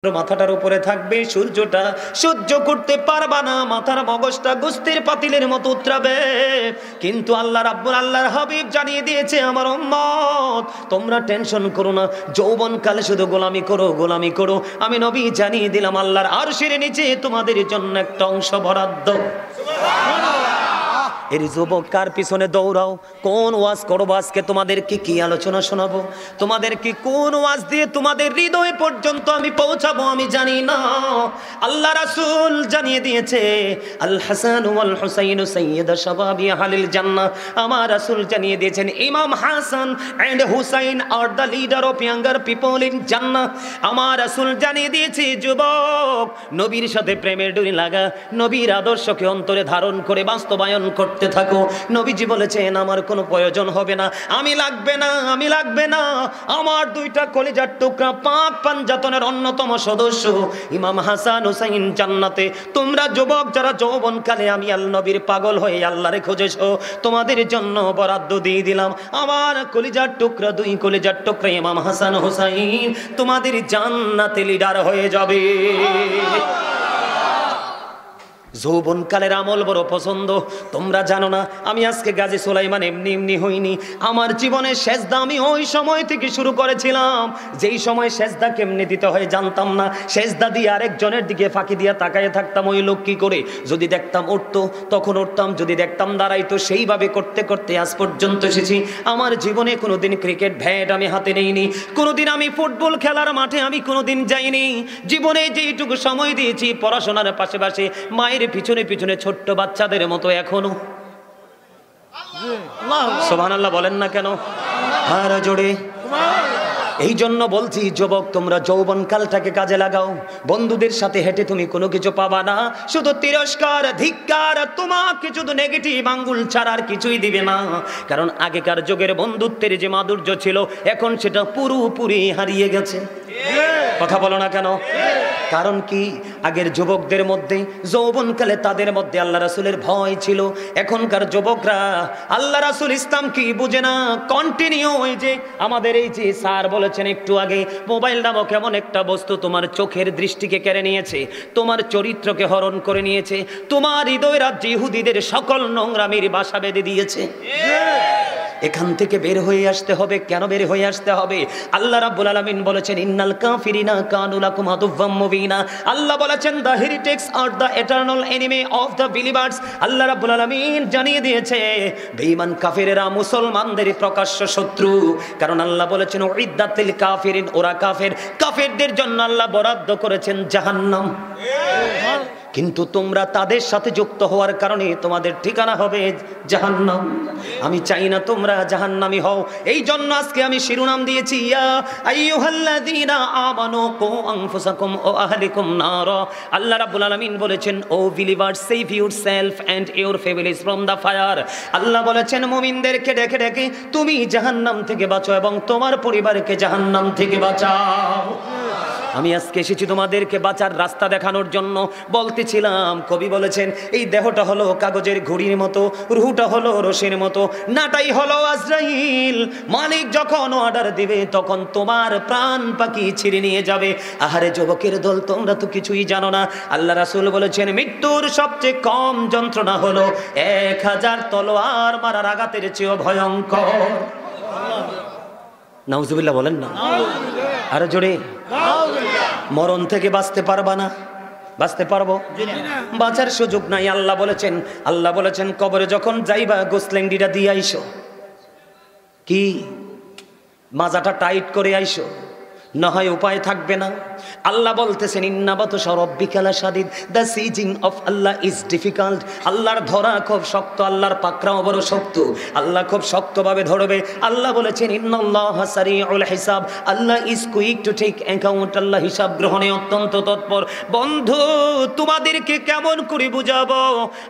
মাথাটার উপরে থাকবে, সূর্যটা সহ্য করতে পারবা না, মাথার মগজটা গোস্তের পাতিলের মতো উতরাবে। কিন্তু আল্লাহর হাবিব জানিয়ে দিয়েছে, আমার উম্মত তোমরা টেনশন করো না, যৌবনকালে শুধু গোলামি করো, গোলামি করো। আমি নবী জানিয়ে দিলাম, আল্লাহর আরশের নিচে তোমাদের জন্য একটা অংশ বরাদ্দ। এর যুবক কার পিছনে দৌড়াও? কোন ওয়াজ করবো আজকে? তোমাদেরকে কি আলোচনা শোনাবো? তোমাদেরকে কোন ওয়াজ দিয়ে তোমাদের হৃদয় পর্যন্ত আমি পৌঁছাবো আমি জানি না। আল্লাহ রাসূল জানিয়ে দিয়েছে, আল হাসান ওয়াল হুসাইন সাইয়্যিদা শাবাবি আহলিল জান্নাহ। আমার রাসূল জানিয়ে দিয়েছেন, ইমাম Hasan and Hussain are the leader of younger people in Jannah. আমার রাসূল জানিয়ে দিয়েছে, যুবক নবীর সাথে প্রেমের ডোরি লাগা, নবীর আদর্শকে অন্তরে ধারণ করে বাস্তবায়ন করতে থাকো। নবীজি বলেছেন, আমার কোনো প্রয়োজন হবে না, আমি লাগবে না, আমি লাগবে না। আমার দুইটা কলিজার টুকরা, পাক পাঞ্জাতনের অন্যতম সদস্য ইমাম হাসান হুসাইন জান্নাতে। তোমরা যুবক যারা যৌবনকালে আমি আল্লাহ নবীর পাগল হয়ে আল্লাহরে খুঁজেছো, তোমাদের জন্য বরাদ্দ দিয়ে দিলাম। আমার কলিজার টুকরা, দুই কলিজার টুকরা ইমাম হাসান হুসাইন তোমাদের জান্নাতে লিডার হয়ে যাবে। যৌবনকালের আমল বড় পছন্দ। তোমরা জানো না, আমি আজকে গাজী সুলাইমান এমনি এমনি হইনি। আমার জীবনের সেজদা আমি ওই সময় থেকে শুরু করেছিলাম যেই সময় সেজদা কেমনে দিতে হয় জানতাম না। সেজদা দিয়ে আরেকজনের দিকে ফাঁকি দিয়ে তাকায় থাকতাম, ওই লোক কি করে। যদি দেখতাম উঠতো তখন উঠতাম, যদি দেখতাম দাঁড়াইতো সেইভাবে করতে করতে আজ পর্যন্ত এসেছি। আমার জীবনে কোনোদিন ক্রিকেট ব্যাট আমি হাতে নেইনি, কোনোদিন আমি ফুটবল খেলার মাঠে আমি কোনোদিন যাইনি। জীবনে যেইটুকু সময় দিয়েছি পড়াশোনার পাশাপাশি মায়ের পিছনে পিছনে ছোট্ট বাচ্চাদের মতো এখনো। সুবহানাল্লাহ বলেন না কেন? আর জোরে। এই জন্য বলছি, যুবক তোমরা যৌবনকালটাকে কাজে লাগাও। বন্ধুদের সাথে হেঁটে তুমি কোনো কিছু পাবা না, শুধু তিরস্কার, ধিক্কার, তোমাকে শুধু নেগেটিভ আঙ্গুল ছাড়া আর কিছুই দিবে না। কারণ আগেকার যুগের বন্ধুত্বের যে মাধুর্য ছিল, এখন সেটা পুরোপুরি হারিয়ে গেছে। কথা বলো না কেন? কারণ কি? আগের যুবকদের মধ্যে যৌবনকালে তাদের মধ্যে আল্লাহ রাসূলের ভয় ছিল। এখনকার যুবকরা আল্লাহ রাসূল ইসলাম কি বুঝে না। কন্টিনিউ ওই যে আমাদের এই যে স্যার বলেছেন একটু আগে, মোবাইল নামক এমন একটা বস্তু তোমার চোখের দৃষ্টিকে কেড়ে নিয়েছে, তোমার চরিত্রকে হরণ করে নিয়েছে, তোমার হৃদয় রাজ্যে ইহুদিদের সকল নোংরামির বাসা বেঁধে দিয়েছে। এখান থেকে বের হয়ে আসতে হবে। কেন বের হয়ে আসতে হবে? আল্লাহ রাব্বুল আলামিন বলেছেন, ইন্নাল কাফিরিনা কানু লাকুম আদুওয়াম মুবিনা। আল্লাহ বলেছেন, দ্য হেরিটেক্স আর the eternal enemy of the believers. আল্লাহ রাব্বুল আলামিন জানিয়ে দিয়েছে, বেঈমান কাফেরেরা মুসলমানদের প্রকাশ্য শত্রু। কারণ আল্লাহ বলেছেন, উইদ্দাতিল কাফিরিন, ওরা কাফের, কাফেরদের জন্য আল্লাহ বরাদ্দ করেছেন জাহান্নাম। কিন্তু তোমরা তাদের সাথে যুক্ত হওয়ার কারণে তোমাদের ঠিকানা হবে জাহান্নাম। আমি চাই না তোমরা জাহান্নামী হও। এই জন্য আজকে আমি শিরোনাম দিয়েছি, ইয়া আইয়ুহাল্লাযীনা আমানু কু আনফুসাকুম ওয়া আহলিকুম নারা। আল্লাহ রাব্বুল আলামিন বলেছেন, O believers, save yourself and your families from the fire. আল্লাহ বলেছেন, মুমিনদেরকে ডেকে ডেকে তুমি জাহান্নাম থেকে বাঁচো এবং তোমার পরিবারকে জাহান্নাম থেকে বাঁচাও। আমি আজকে এসেছি তোমাদেরকে বাঁচার রাস্তা দেখানোর জন্য। বলতেছিলাম, কবি বলেছেন, এই দেহটা হলো কাগজের ঘড়ির মতো, রুহটা হলো রশির মতো, নাটাই হলো আজরাইল। মালিক যখন অর্ডার দিবে তখন তোমার প্রাণ পাখি ছিঁড়ে নিয়ে যাবে। আহারে যুবকের দল, তোমরা তো কিছুই জানো না। আল্লাহ রাসূল বলেছেন, মৃত্যুর সবচেয়ে কম যন্ত্রণা হলো 1000 তলোয়ার মারার আঘাতের চেয়েও ভয়ঙ্কর। নাউজুবিল্লাহ বলেন না? আরে জোরে। মরণ থেকে বাঁচতে পারবা না? বাঁচতে পারবো? বাঁচার সুযোগ নাই। আল্লাহ বলেছেন কবরে যখন যাইবা গোসলেন্ডিটা দিয়ে আইসো। কি? মাজাটা টাইট করে আইসো, না হয় উপায় থাকবে না। আল্লাহ বলতেছেন, ইন্না বাতশা রাব্বিকা লাশাদীদ, the seizing of Allah is difficult. আল্লাহর ধরা খুব শক্ত, আল্লাহর পাকড়াও বড় শক্ত। আল্লাহ খুব শক্তভাবে ধরবে। আল্লাহ বলেছেন, ইন্নাল্লাহা সারিউল হিসাব, Allah is quick to take account. আল্লাহ হিসাব গ্রহণে অত্যন্ত তৎপর। বন্ধু, তোমাদেরকে কেমন করে বুঝাবো?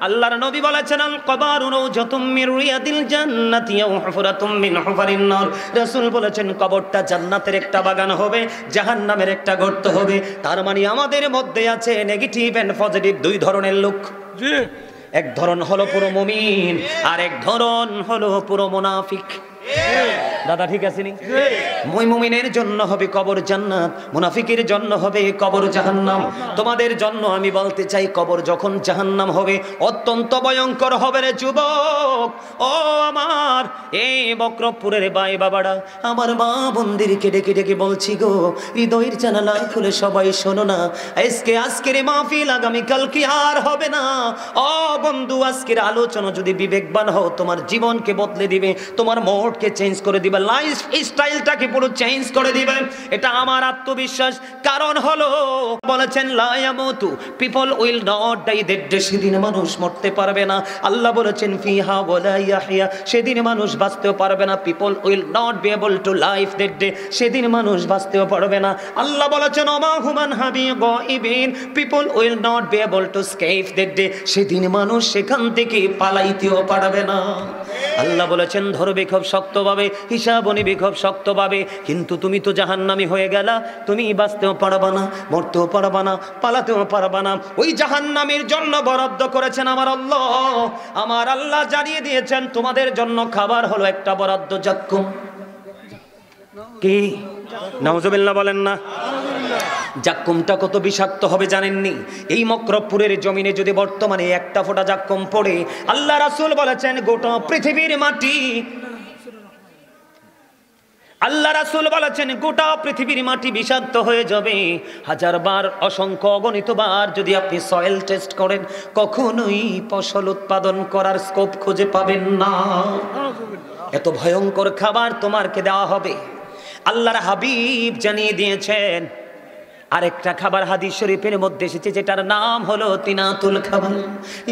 আল্লাহর নবী বলেছেন, আল কবরু রাউজাতুম মির রিয়াদিল জান্নাতি ওয়া হুফরাতুম মিন হুফারিন নার। রাসূল বলেছেন, কবরটা জান্নাতের একটা বাগান হবে, জাহান্নামের একটা গর্ত হবে। তার মানে আমাদের মধ্যে আছে নেগেটিভ এন্ড পজিটিভ দুই ধরনের লোক। এক ধরন হলো পুরো মুমিন, আর এক ধরন হলো পুরো মুনাফিক। দাদা ঠিক আছে নি? মুমিনের জন্য হবে কবর জান্নাত, মুনাফিকের জন্য হবে কবর জাহান্নাম। তোমাদের জন্য আমি বলতে চাই, কবর যখন জাহান্নাম হবে অত্যন্ত ভয়ঙ্কর হবে রে যুবক। ও আমার এই বক্রপুরের ভাই বাবারা, আমার মা বোনদেরকে ডেকে ডেকে বলছি গো, হৃদয়ের জানালা খুলে সবাই শোনো না। আজকের মাহফিল আগামীকাল কি আর হবে না। ও বন্ধু, আজকের আলোচনা যদি বিবেকবান হও, তোমার জীবনকে বদলে দিবে, তোমার মোডকে চেঞ্জ করে দিবে, লাইফ স্টাইলটাকে পুরো চেঞ্জ করে দিবে। এটা আমার আত্মবিশ্বাস। কারণ হলো বলেছেন লা ইয়ামুতু, পিপল উইল নট ডাই, সেদিন মানুষ মরতে পারবে না। আল্লাহ বলেছেন ফিহা ওয়ালা ইয়াহইয়া, সেদিন মানুষ বাঁচতেও পারবে না। People will not be able to life that day, সেদিন মানুষ বাঁচতেও পারবে না। আল্লাহ বলেছেন ওমা হুমান হাবি গাইবিন, people will not be able to escape that day, সেদিন মানুষ সেখান থেকে পালাইতেও পারবে না। আল্লাহ বলেছেন ধরবে খুব শক্তভাবে, হিসাব নিবি খুব শক্তভাবে, কিন্তু তুমি তো জাহান্নামী হয়ে গেলা, তুমি বাঁচতেও পারবা না, মরতেও পারবা না, পালাতেও পারবা না। ওই জাহান্নামীর জন্য বরাদ্দ করেছেন আমার আল্লাহ। আমার আল্লাহ জানিয়ে দিয়েছেন তোমাদের জন্য খাবার হলো একটা বরাদ্দ, জাক্কুম। কি নাউজুবিল্লাহ বলেন না? জাক্কুমটা কত বিষাক্ত হবে জানেননি? এই মক্রবপুরের জমিনে যদি বর্তমানে একটা ফোঁটা জাক্কুম পড়ে, আল্লাহ রাসূল বলেছেন গোটা পৃথিবীর মাটি, আল্লাহ রাসূল বলেছেন গোটা পৃথিবীর মাটি বিষাক্ত হয়ে যাবে। হাজারবার, অসংখ্য অগণিত বার যদি আপনি সয়েল টেস্ট করেন, কখনোই ফসল উৎপাদন করার স্কোপ খুঁজে পাবেন না। এত ভয়ঙ্কর খাবার তোমাকে দেওয়া হবে। আল্লাহর হাবিব জানিয়ে দিয়েছেন আরেকটা খাবার হাদিস শরীফের মধ্যে এসেছে, যেটার নাম হলো তিনাতুল খাবাল।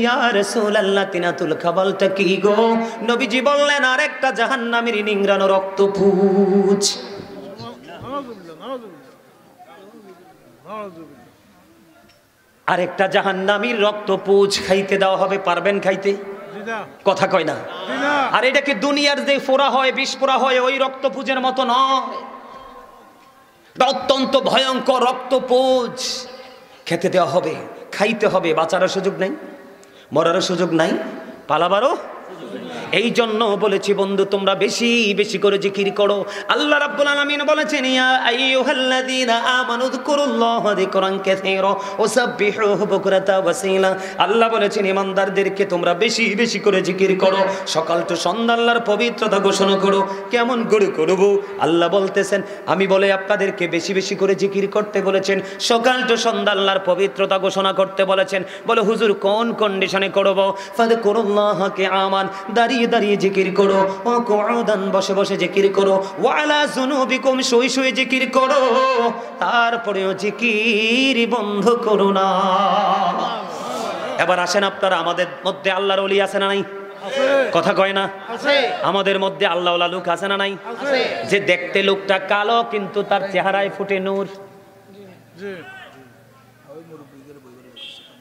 ইয়া রাসূলুল্লাহ, তিনাতুল খাবালটা কি গো? নবীজি বললেন আরেকটা জাহান্নামীর নিংড়ানো রক্তপুঁজ। আরেকটা জাহান্নামীর রক্তপুঁজ খাইতে দেওয়া হবে। পারবেন খাইতে? কথা কয় না। আর এটা কি দুনিয়ার যে ফোড়া হয়, বিষ ফোড়া হয়, ওই রক্তপুঁজের মতো নয়। অত্যন্ত ভয়ঙ্কর রক্তপুঁজ খেতে দেওয়া হবে, খাইতে হবে। বাঁচারও সুযোগ নাই, মরারও সুযোগ নাই, পালাবারও। এই জন্য বলেছি বন্ধু, তোমরা বেশি বেশি করে জিকির করো। আল্লাহ রাব্বুল আলামিন বলেছেন ইয়া আইয়ুহাল্লাযীনা আমানু যকুরুল্লাহা যিকরান কাসীরা ওয়াসাব্বিহুহু বুকরাতা ওয়াসীলা। আল্লাহ বলেছেন ইমানদারদেরকে তোমরা বেশি বেশি করে জিকির করো, সকাল তো সন্ধ্যা আল্লাহর পবিত্রতা ঘোষণা করো। কেমন করে করব? আল্লাহ বলতেছেন আমি বলে আপনাদেরকে বেশি বেশি করে জিকির করতে বলেছেন, সকাল তো সন্ধ্যা আল্লাহর পবিত্রতা ঘোষণা করতে বলেছেন। বলে হুজুর কোন কন্ডিশনে করব? ফাযকুরুল্লাহা কিয়ামান, দাঁড়িয়ে দাঁড়িয়ে জিকির করো, ও কুউদান, বসে বসে জিকির করো, ওয়া আলা যুনুবিকুম, শুয়ে শুয়ে জিকির করো। তারপরেও জিকির বন্ধ করো না। এবার আসেন আপনারা, আমাদের মধ্যে আল্লাহর ওলি আছে না নাই? কথা কয় না? আমাদের মধ্যে আল্লাহওয়ালা লোক আছে না নাই? যে দেখতে লোকটা কালো কিন্তু তার চেহারায় ফুটে নূর।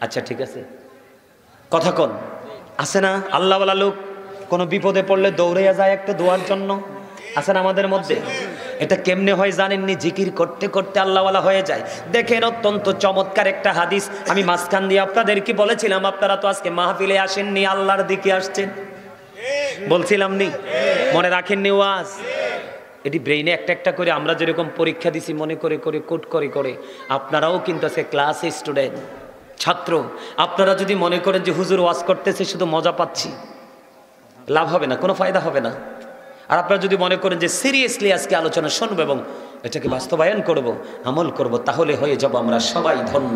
আচ্ছা ঠিক আছে, কথা কন, আছে না আল্লাহওয়ালা লোক? কোনো বিপদে পড়লে দৌড়াইয়া যায় একটা দোয়ার জন্য, আছেন আমাদের মধ্যে? এটা কেমনে হয় জানেননি? জিকির করতে করতে আল্লাহওয়ালা হয়ে যায়। দেখেন অত্যন্ত চমৎকার একটা হাদিস আমি মাঝখান দিয়ে আপনাদেরকে বলেছিলাম। আপনারা তো আজকে মাহফিলে আসেননি, আল্লাহর দিকে আসছেন, বলছিলাম নি? মনে রাখেননি ওয়াজ? এটি ব্রেইনে একটা একটা করে আমরা যেরকম পরীক্ষা দিছি মনে করে করে কোট করে করে, আপনারাও কিন্তু আজকে ক্লাস স্টুডেন্ট, ছাত্র। আপনারা যদি মনে করেন যে হুজুর ওয়াজ করতেছে শুধু মজা পাচ্ছি, লাভ হবে না, কোনো ফায়দা হবে না। আর আপনারা যদি মনে করেন যে সিরিয়াসলি আজকে আলোচনা শুনবো এবং এটাকে বাস্তবায়ন করব, আমল করব, তাহলে হয়ে যাব আমরা সবাই ধন্য।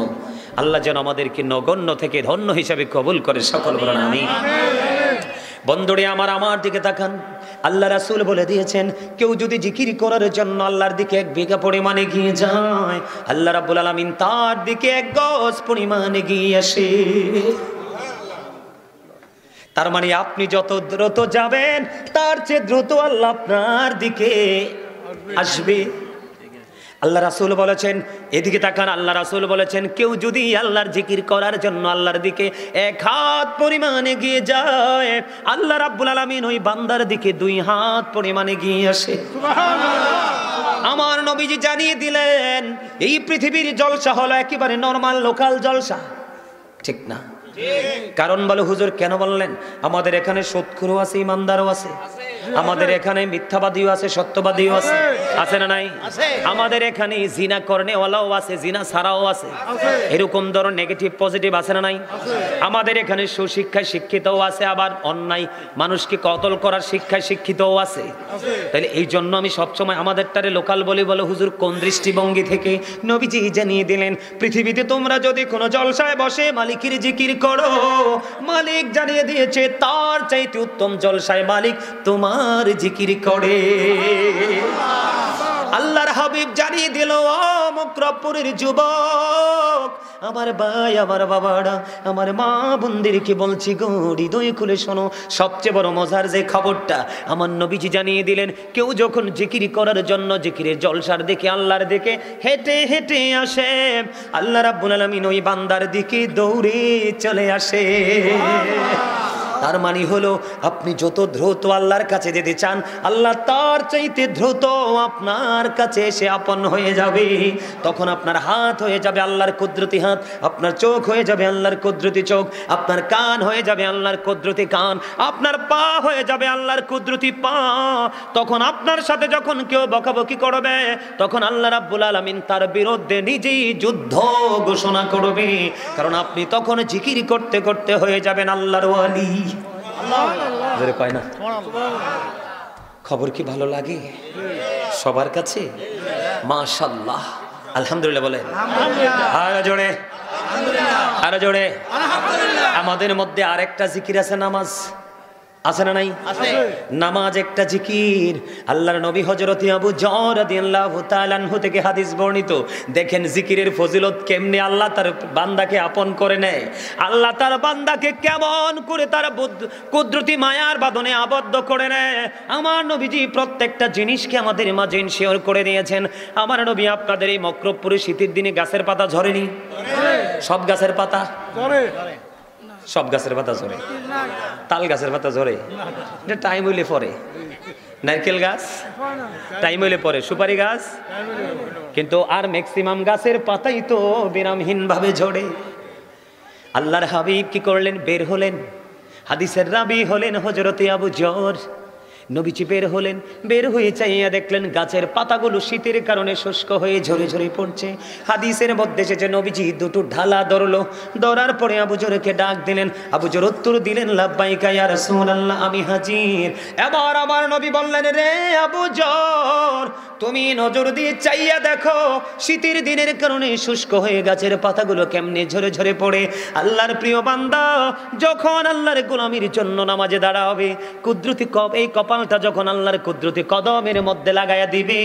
আল্লাহ যেন আমাদেরকে নগণ্য থেকে ধন্য হিসাবে কবুল করে, সকল বলেন আমিন। বন্ধুরে আমার দিকে তাকান। আল্লাহ রাসূল বলে দিয়েছেন কেউ যদি জিকির করার জন্য আল্লাহর দিকে 1 বিঘা পরিমাণে এগিয়ে যায়, আল্লাহ রাব্বুল আলামিন তার দিকে 1 গজ পরিমাণে এগিয়ে আসে। তার মানে আপনি যত দ্রুত যাবেন তার চেয়ে দ্রুত আল্লাহ আপনার দিকে আসবে। আল্লাহ রাসূল বলেছেন, এদিকে তাকান, আল্লাহ রাসূল বলেছেন কেউ যদি আল্লাহর জিকির করার জন্য আল্লাহর দিকে 1 হাত পরিমাণ এগিয়ে যায়, আল্লাহ রাব্বুল আলামিন ওই বান্দার দিকে 2 হাত পরিমাণ এগিয়ে আসে। সুবহানাল্লাহ। আমার নবীজি জানিয়ে দিলেন এই পৃথিবীর জলসা হলো একেবারে নরমাল লোকাল জলসা, ঠিক না? কারণ বলে হুজুর কেন বললেন? আমাদের এখানে সৎখুরও আছে, ইমানদারও আছে। আমাদের এখানে মিথ্যাবাদীও আছে, সত্যবাদীও আছে, আছে না নাই? আমাদের এখানে জিনা করনেওয়ালাও আছে, জিনা ছাড়াও আছে, এরকম ধরনের নেগেটিভ পজিটিভ আছে না নাই? আমাদের এখানে সুশিক্ষায় শিক্ষিতও আছে, আবার অন্যায় মানুষকে কতল করার শিক্ষায় শিক্ষিতও আছে। তাহলে এই জন্য আমি সবসময় আমাদেরটারে লোকাল বলি, বলে হুজুর কোন দৃষ্টিভঙ্গি থেকে? নবীজি জানিয়ে দিলেন, পৃথিবীতে তোমরা যদি কোনো জলসায় বসে মালিকের জিকির করো, মালিক জানিয়ে দিয়েছে তার চাইতে উত্তম জলসায় মালিক তোমার জিকির করে। আল্লাহর হাবিব জানিয়ে দিল, ও মুকরপুরের যুবক, আমার ভাই, আমার বাবারা, আমার মা বোনদেরকে বলছি গো, হৃদয় খুলে শোনো। সবচেয়ে বড় মজার যে খবরটা আমার নবীজি জানিয়ে দিলেন, কেউ যখন জিকির করার জন্য জিকিরের জলসার দিকে, আল্লাহর দিকে হেঁটে হেঁটে আসে, আল্লাহ রাব্বুল আলামিন ওই বান্দার দিকে দৌড়ে চলে আসে। তার মানে হলো, আপনি যত দ্রুত আল্লাহর কাছে যেতে চান, আল্লাহ তার চাইতে দ্রুত আপনার কাছে এসে আপন হয়ে যাবে। তখন আপনার হাত হয়ে যাবে আল্লাহর কুদরতি হাত, আপনার চোখ হয়ে যাবে আল্লাহর কুদরতি চোখ, আপনার কান হয়ে যাবে আল্লাহর কুদরতি কান, আপনার পা হয়ে যাবে আল্লাহর কুদরতি পা। তখন আপনার সাথে যখন কেউ বকাবকি করবে, তখন আল্লাহ রাব্বুল আলামিন তার বিরুদ্ধে নিজেই যুদ্ধ ঘোষণা করবে, কারণ আপনি তখন জিকির করতে করতে হয়ে যাবেন আল্লাহর ওয়ালি। কয় না? খবর কি ভালো লাগে সবার কাছে? মাশাআল্লাহ, আলহামদুলিল্লাহ বলেন। আরো জোরে, আরো জোরে। আমাদের মধ্যে আরেকটা জিকির আছে, নামাজ, আছে না নাই? নামাজ একটা জিকির। আল্লাহর নবী হযরত আবু যর রাদিয়াল্লাহু তাআলা আনহু থেকে হাদিস বর্ণিত। দেখেন জিকিরের ফজিলত কেমনে আল্লাহ তার বান্দাকে আপন করে নেয়, আল্লাহ তার বান্দাকে কেমন করে তার কুদরতি মায়ার বাঁধনে আবদ্ধ করে নেয়। আমার নবীজি প্রত্যেকটা জিনিসকে আমাদের মাঝে শেয়ার করে দিয়েছেন। আমার নবী আপনাদের এই মকরবপুরে শীতের দিনে গাছের পাতা ঝরেনি? সব গাছের পাতা ঝরে, সব গাছের পাতা ঝরে, তাল গাছের পাতা ঝরে, এটা টাইম হইলে পরে। নারকেল গাছ টাইম হইলে পরে, সুপারি গাছ, কিন্তু আর ম্যাক্সিমাম গাছের পাতাই তো বিরামহীন ভাবে ঝরে। আল্লাহর হাবিব কি করলেন? বের হলেন, হাদিসের রাবি হলেন হযরতে আবু যর। নবীজি বের হলেন, বের হয়ে চাইয়া দেখলেন গাছের পাতাগুলো শীতের কারণে শুষ্ক হয়ে ঝরে ঝরে পড়ছে। হাদিসের মধ্যে এসেছে নবীজি দুটো ঢালা ধরলো, ধরার পরে আবু যরকে ডাক দিলেন। আবু যর উত্তর দিলেন, লাব্বাইকা ইয়া রাসূলুল্লাহ, আমি হাজির। এবার আমার নবী বললেন, রে আবু যর, তুমি নজর দিয়ে চাইয়া দেখো শীতের দিনের কারণে শুষ্ক হয়ে গাছের পাতাগুলো কেমনে ঝরে ঝরে পড়ে। আল্লাহর প্রিয় বান্দা যখন আল্লাহর গোলামির জন্য নামাজে দাঁড়াবে, কুদরতি এই কপালটা যখন আল্লাহর কুদরতি কদমের মধ্যে লাগাইয়া দিবে,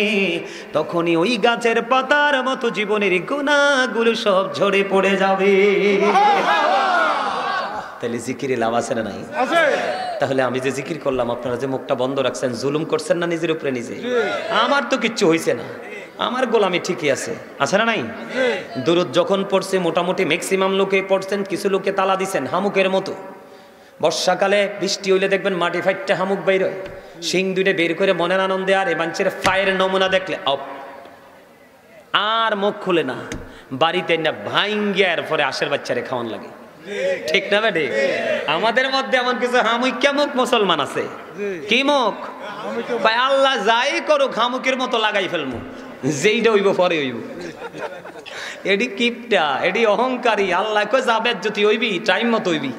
তখনই ওই গাছের পাতার মতো জীবনের গুনাহগুলো সব ঝরে পড়ে যাবে। তাহলে জিকিরে লাভ আছে না নাই? তাহলে আমি যে জিকির করলাম, আপনারা যে মুখটা বন্ধ রাখছেন, জুলুম করছেন না নিজের উপরে নিজে? আমার তো কিচ্ছু হয়েছে না, আমার গোলামি ঠিকই আছে, আছে না নাই? দুরূদ যখন পড়ছে, মোটামুটি ম্যাক্সিমাম লোকে পড়ছেন, কিছু লোকে তালা দিছেন হামুকের মতো। বর্ষাকালে বৃষ্টি হইলে দেখবেন মাটি ফাইটটা হামুক বের হয়, শিং দুইটা বের করে মনের আনন্দে, আর এ মানুষের ফায়ের নমুনা দেখলে আর মুখ খুলে না, বাড়িতে না ভাঙ্গিয়া এরপরে আশের বাচ্চারে খাওয়ান লাগে, ঠিক না বেটে? আমাদের মধ্যে এমন কিছু হামুইকা মুখ মুসলমান আছে। কি মুখ? আল্লাহ যাই করুক হামুকের মতো লাগাই ফেলমু, যেইটা হইব পরে হইব। এডি কিপটা, এডি অহংকারী। আল্লাহ কই যাবে যদি হইবি টাইম মতো হইবি।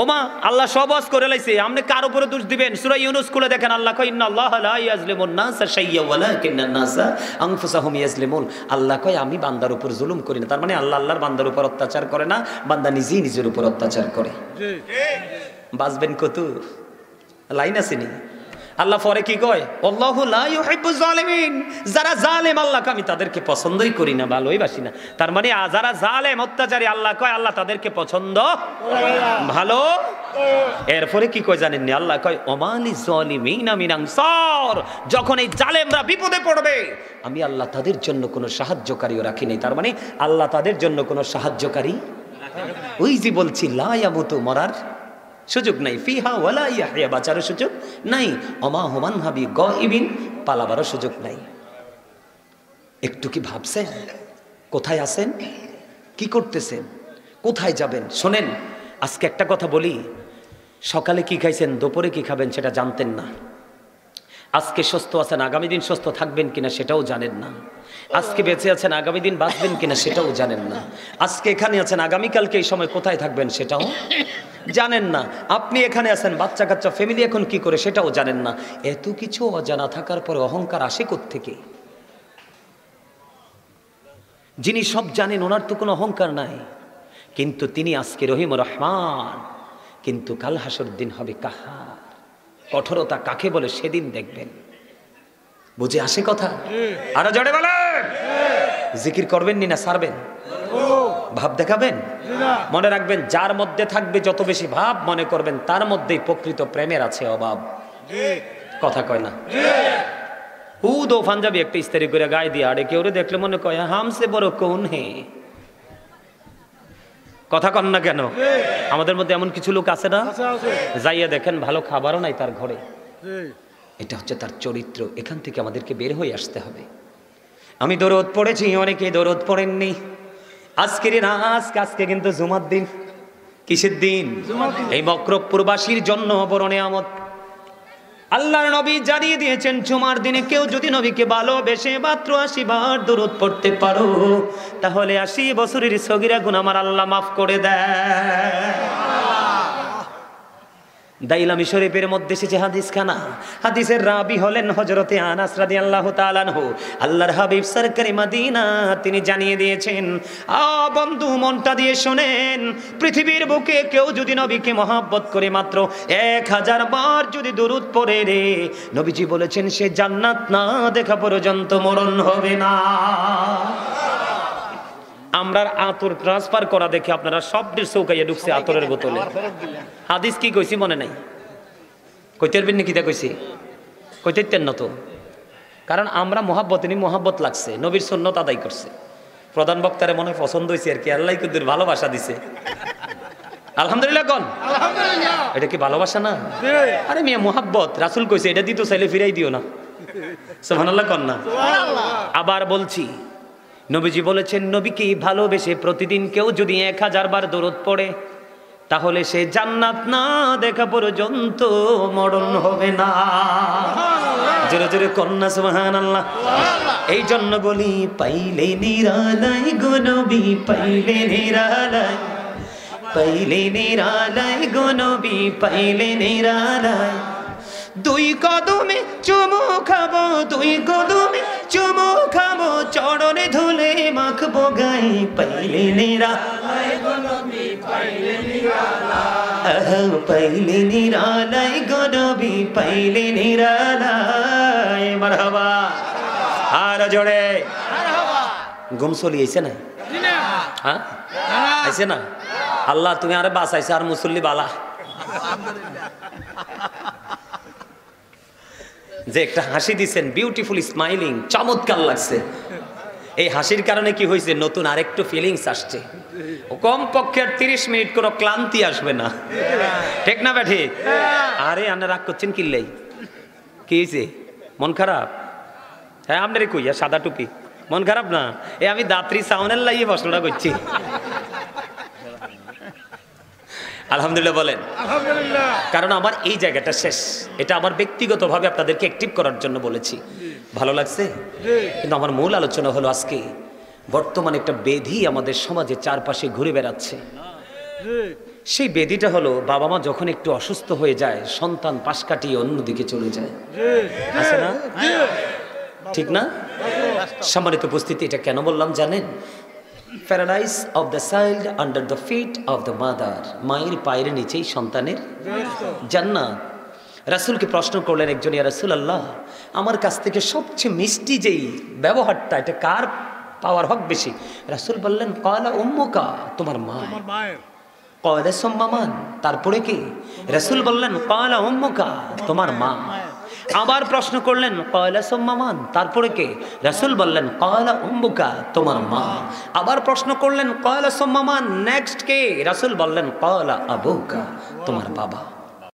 ওমা আল্লাহ সবজ করে লাইছে, আপনি কার উপরে দোষ দিবেন? সূরা ইউনূস খুলে দেখেন, আল্লাহ কয় ইন্নাল্লাহা লা ইয়াজলিমুন নাসা শাইয়্যা ওয়ালাকিন্নান নাসা আনফুসাহুম ইয়াজলিমুন। আল্লাহ কয় আমি বান্দার উপর জুলুম করি না। তার মানে আল্লাহ আল্লাহর বান্দার উপর অত্যাচার করে না, বান্দা নিজেই নিজের উপর অত্যাচার করে। বাঁচবেন কত লাইন আসেনি? আল্লাহ পরে কি কয়? আল্লাহু লা ইউহিব্বুজ জালিমিন। যারা জালেম আল্লাহকে আমি তাদেরকে পছন্দই করি না, ভালোই বাসি না। তার মানে যারা জালেম অত্যাচারী, আল্লাহ কয় আল্লাহ তাদেরকে পছন্দ ভালো। এরপরে কি কয় জানেন নি? আল্লাহ কয় ওমালি জালিমিনা মিন আনসার। যখন এই জালেমরা বিপদে পড়বে, আমি আল্লাহ তাদের জন্য কোনো সাহায্যকারীও রাখি নাই। তার মানে আল্লাহ তাদের জন্য কোনো সাহায্যকারী, ওই যে বলছি লা ইয়ামুতু, মরার সুযোগ নাই, ফিহা ওয়ালা ইয়াহইয়া, বাঁচারও সুযোগ নাই, ওমা হুমান হাবি গায়িবিন, পালাবারও সুযোগ নাই। একটু কি ভাবছেন কোথায় আছেন, কি করতেছেন, কোথায় যাবেন? শোনেন, আজকে একটা কথা বলি, সকালে কি খাইছেন, দুপুরে কি খাবেন সেটা জানতেন না। আজকে সুস্থ আছেন, আগামী দিন সুস্থ থাকবেন কিনা সেটাও জানেন না। আজকে বেঁচে আছেন, আগামী দিন বাঁচবেন কিনা সেটাও জানেন না। আজকে এখানে আছেন, আগামীকালকে এই সময় কোথায় থাকবেন সেটাও জানেন না। আপনি এখানে আছেন, বাচ্চা কাচ্চা ফ্যামিলি এখন কি করে সেটাও জানেন না। এত কিছু অজানা থাকার পরে অহংকার আসে কোত্থেকে? যিনি সব জানেন ওনার তো কোনো অহংকার নাই, কিন্তু তিনি আজকে রহিম রহমান, কিন্তু কাল হাসর দিন হবে কাহার। কঠোরতা কাকে বলে সেদিন দেখবেন। বুঝে আসে কথা? আরো জোরে বলেন। জিকির করবেন নি না ছাড়বেন? ভাব দেখাবেন? মনে রাখবেন, যার মধ্যে থাকবে যত বেশি ভাব, মনে করবেন তার মধ্যেই প্রকৃত প্রেমের আছে অভাব। কথা কয় না? উদো পাঞ্জাবি একটা ইস্তারি করে গায়ে দিয়ে আড়ে কেউ দেখলে মনে কয় হামসে বড় কোন হে। কথা কন না কেন? আমাদের মধ্যে এমন কিছু লোক আছে না, যাইয়া দেখেন ভালো খাবারও নাই তার ঘরে। এটা হচ্ছে তার চরিত্র। এখান থেকে আমাদেরকে বের হয়ে আসতে হবে। আমি দরুদ পড়েছি, অনেকে দরুদ পড়েননি। আজকে কিন্তু জুমার দিন। কিসের দিন? এই মক্রবপুরবাসীর জন্য বড় নিয়ামত। আল্লাহর নবী জানিয়ে দিয়েছেন, জুমার দিনে কেউ যদি নবীকে ভালোবেসে মাত্র 80 বার দরুদ পড়তে পারো, তাহলে 80 বছরের সগীরা গুনাহ আমার আল্লাহ মাফ করে দেয়। দাইলামি শরীফের মধ্যে এসেছে হাদিস খানা। হাদিসের রাবি হলেন হযরতে আনাস রাদিয়াল্লাহু তাআলা আনহু। আল্লাহর হাবিব সরকারে মদিনা তিনি জানিয়ে দিয়েছেন, বন্ধু মনটা দিয়ে শুনেন, পৃথিবীর বুকে কেউ যদি নবীকে মহব্বত করে মাত্র 1000 বার যদি দরুদ পড়ে রে, নবীজি বলেছেন সে জান্নাত না দেখা পর্যন্ত মরণ হবে না। আমরা আতর ট্রান্সফার করা দেখে আপনারা সবটির চৌকাইয়া ঢুকছে আতরের বোতলে। হাদিস কি কইছি মনে নাই? কইতে পারবেন নাকি? তা কইছি কইতেন না তো, কারণ আমরা মহাব্বত নি মহাব্বত লাগছে, নবীর সুন্নত আদায় করছে। প্রধান বক্তারে মনে পছন্দ হয়েছে আর কি, আল্লাহ কুদ্দুর ভালোবাসা দিছে। আলহামদুলিল্লাহ কোন? এটা কি ভালোবাসা না? আরে মিয়া মহাব্বত, রাসূল কইছে এটা দিতো চাইলে ফিরাই দিও না। সুবহানাল্লাহ কোন না? আবার বলছি, নবীজি বলেছেন, নবীকে ভালোবেসে প্রতিদিন কেউ যদি 1000 বার দরুদ পড়ে, তাহলে সে জান্নাত না দেখা পর্যন্ত মরণ হবে না। জোরে জোরে কন্যা সুবহানাল্লাহ। এই জন্য বলি, পাইলে নিরালাই গো নবী, পাইলে নিরালাই, পাইলে নিরালাই গো নবী, পাইলে নিরালাই। দুই কদমে চুমু খাবো, দুই কদমে চুমু খাবো, চরণে ধুলে মাখবো গায়ে, পাইলে নিরালাই গো নবী, পাইলে নিরালাই, পাইলে নিরালাই গো নবী, পাইলে নিরালাই। মারহাবা। আর জোরে ঘুম চলি আইছে না? হ্যাঁ আইছে না? আল্লাহ তুমি আরে বাঁচাইছে, আর মুসল্লি বালা। যে একটা হাসি দিচ্ছেন, বিউটিফুল স্মাইলিং, চমৎকার লাগছে। এই হাসির কারণে কি হয়েছে? নতুন আরেকটু ফিলিংস আসছে। কম পক্ষে 30 মিনিট কোনো ক্লান্তি আসবে না। ঠিক না ব্যাঠি? আরে আন্না রাগ করছেন কিল্লাই? কি হয়েছে? মন খারাপ? হ্যাঁ আপনারে কইয়া সাদা টুপি, মন খারাপ না? আমি দাত্রী সাউনের লাগিয়ে প্রশ্নটা করছি। আলহামদুলিল্লাহ বলেন। কারণ আমার এই জায়গাটা শেষ, এটা আমার ব্যক্তিগতভাবে আপনাদেরকে অ্যাক্টিভ করার জন্য বলেছি। ভালো লাগছে? কিন্তু আমার মূল আলোচনা হলো, আজকে বর্তমানে একটা ব্যাধি আমাদের সমাজে চারপাশে ঘুরে বেড়াচ্ছে। সেই ব্যাধিটা হলো, বাবা মা যখন একটু অসুস্থ হয়ে যায়, সন্তান পাশ কাটিয়ে অন্যদিকে চলে যায়। আছে না? ঠিক না? সম্মানিত উপস্থিতি, এটা কেন বললাম জানেন? Paradise of the child under the feet of the mother. মায়ের পায়ের নিচেই সন্তানের জান্নাত। রাসূলকে প্রশ্ন করলেন একজন, ইয়া রাসূলুল্লাহ, আমার কাছ থেকে সবচেয়ে মিষ্টি যেই ব্যবহারটা, এটা কার পাওয়ার হক বেশি? রাসূল বললেন, ক্বালা উম্মুকা, তোমার মা। ক্বালা সুম্মা মান, তারপরে কি? রাসূল বললেন, ক্বালা উম্মুকা, তোমার মা। আবার প্রশ্ন করলেন, ক্বালা সুম্মা মান, তারপরে কে? রাসূল বললেন, ক্বালা উম্মুকা, তোমার মা। আবার প্রশ্ন করলেন, ক্বালা সুম্মা মান, নেক্সট কে? রাসূল বললেন, ক্বালা আবুকা, তোমার বাবা।